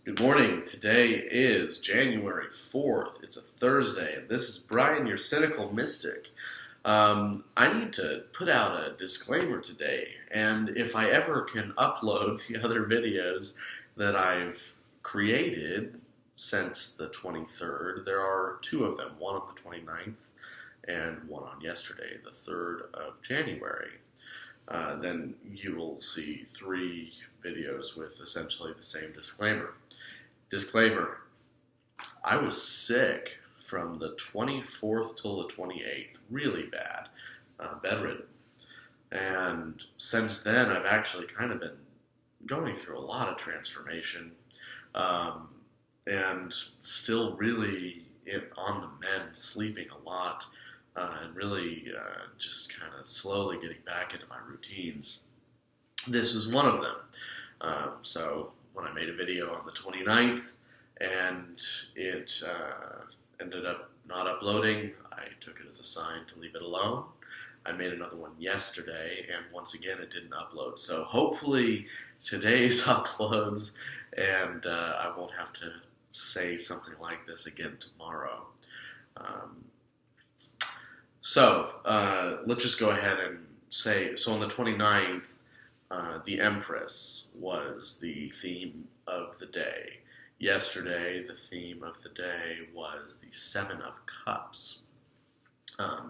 Good morning. Today is January 4th. It's a Thursday, and this is Brian, your cynical mystic. I need to put out a disclaimer today, and if I ever can upload the other videos that I've created since the 23rd, there are two of them, one on the 29th and one on yesterday, the 3rd of January. Then you will see three videos with essentially the same disclaimer. Disclaimer, I was sick from the 24th till the 28th, really bad, bedridden. And since then, I've actually kind of been going through a lot of transformation, and still really on the mend, sleeping a lot, and really just kind of slowly getting back into my routines. This is one of them. So when I made a video on the 29th and it ended up not uploading, I took it as a sign to leave it alone. I made another one yesterday, and once again it didn't upload. So hopefully today's uploads, and I won't have to say something like this again tomorrow. Let's just go ahead and say, so on the 29th, the Empress was the theme of the day. Yesterday, the theme of the day was the Seven of Cups,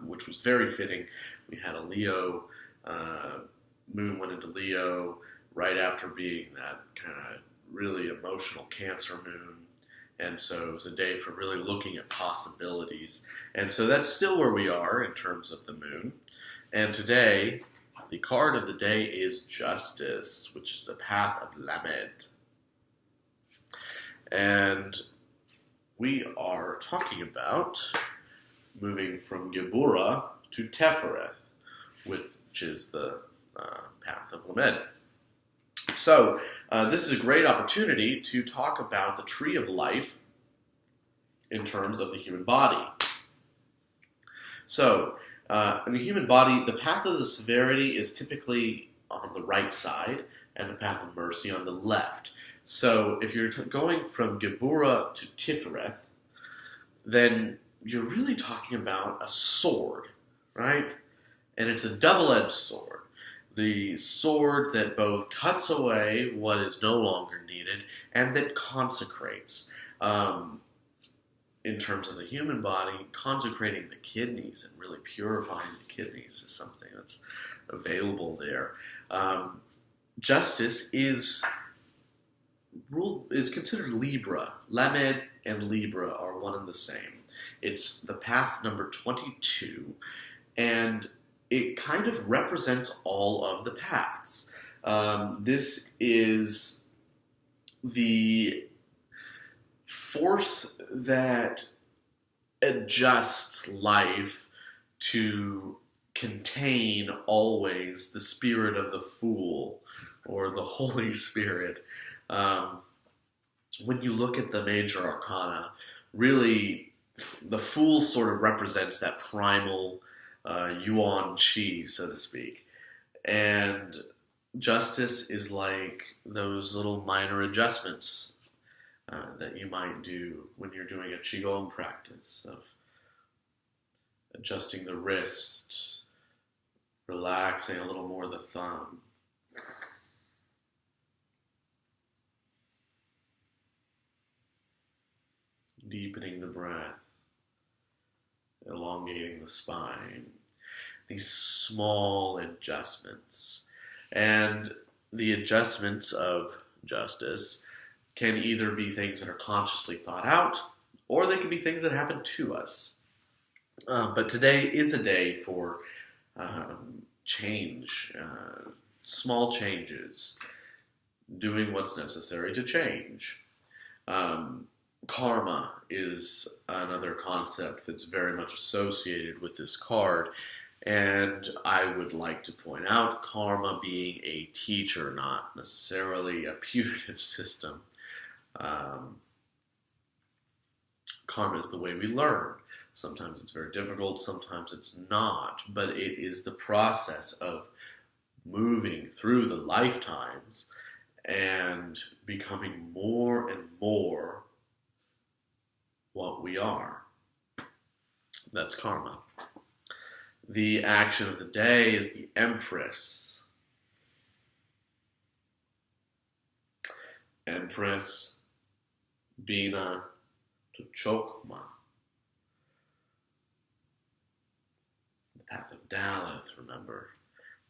which was very fitting. We had a Leo, moon went into Leo right after being that kind of really emotional Cancer moon. And so it was a day for really looking at possibilities. And so that's still where we are in terms of the moon. And today, the card of the day is Justice, which is the path of Lamed. And we are talking about moving from Geburah to Tefereth, which is the path of Lamed. So, this is a great opportunity to talk about the tree of life in terms of the human body. So, in the human body, the path of the severity is typically on the right side, and the path of mercy on the left. So, if you're going from Geburah to Tifereth, then you're really talking about a sword, right? And it's a double-edged sword. The sword that both cuts away what is no longer needed and that consecrates. In terms of the human body, consecrating the kidneys and really purifying the kidneys is something that's available there. Justice is considered Libra. Lamed and Libra are one and the same. It's the path number 22, and it kind of represents all of the paths. This is the force that adjusts life to contain always the spirit of the fool or the Holy Spirit. When you look at the major arcana, really the fool sort of represents that primal Yuan Chi, so to speak. And justice is like those little minor adjustments that you might do when you're doing a Qigong practice of adjusting the wrist, relaxing a little more the thumb. Deepening the breath, elongating the spine, these small adjustments. And the adjustments of justice can either be things that are consciously thought out, or they can be things that happen to us. But today is a day for change, small changes, doing what's necessary to change. Karma is another concept that's very much associated with this card, and I would like to point out karma being a teacher, not necessarily a punitive system. Karma is the way we learn. Sometimes it's very difficult, sometimes it's not, but it is the process of moving through the lifetimes and becoming more and more what we are. That's karma. The action of the day is the Empress. Empress Bina Tuchokma. The path of Daleth, remember?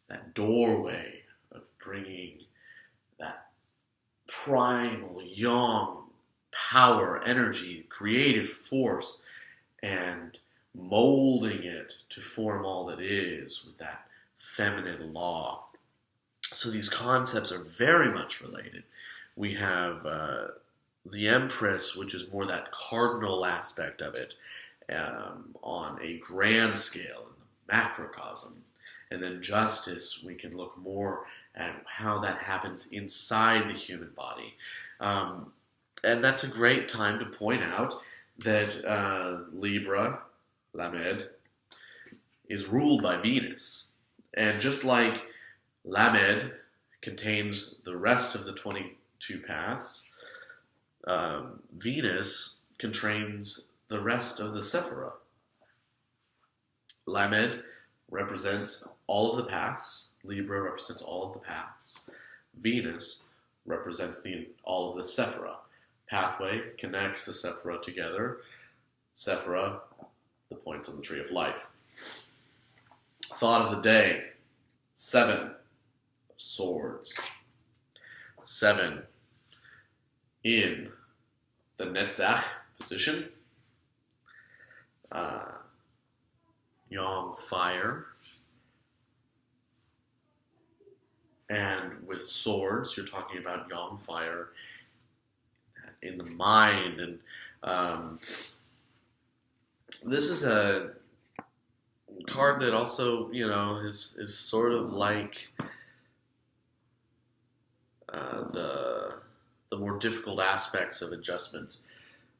That doorway of bringing that primal, young power, energy, creative force, and molding it to form all that is with that feminine law. So these concepts are very much related. We have the Empress, which is more that cardinal aspect of it on a grand scale in the macrocosm. And then justice, we can look more at how that happens inside the human body. And that's a great time to point out that Libra, Lamed, is ruled by Venus. And just like Lamed contains the rest of the 22 paths, Venus contains the rest of the Sephira. Lamed represents all of the paths. Libra represents all of the paths. Venus represents all of the Sephira. Pathway connects the Sephira together. Sephira, the points on the tree of life. Thought of the day, 7 of swords. 7 in the Netzach position. Yang fire. And with swords, you're talking about yang fire in the mind. And this is a card that also, is sort of like the more difficult aspects of adjustment.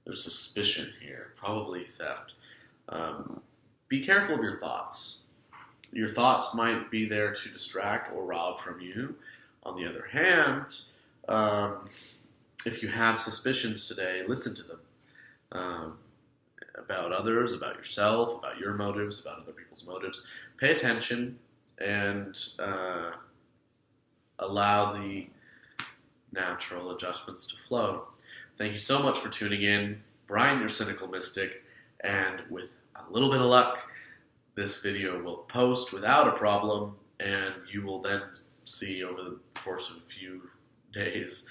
There's suspicion here, probably theft. Be careful of your thoughts. Your thoughts might be there to distract or rob from you. On the other hand, if you have suspicions today, listen to them. About others, about yourself, about your motives, about other people's motives. Pay attention and allow the natural adjustments to flow. Thank you so much for tuning in. Brian, your cynical mystic, and with a little bit of luck, this video will post without a problem, and you will then see over the course of a few days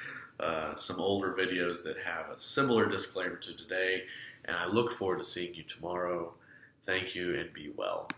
some older videos that have a similar disclaimer to today, and I look forward to seeing you tomorrow. Thank you, and be well.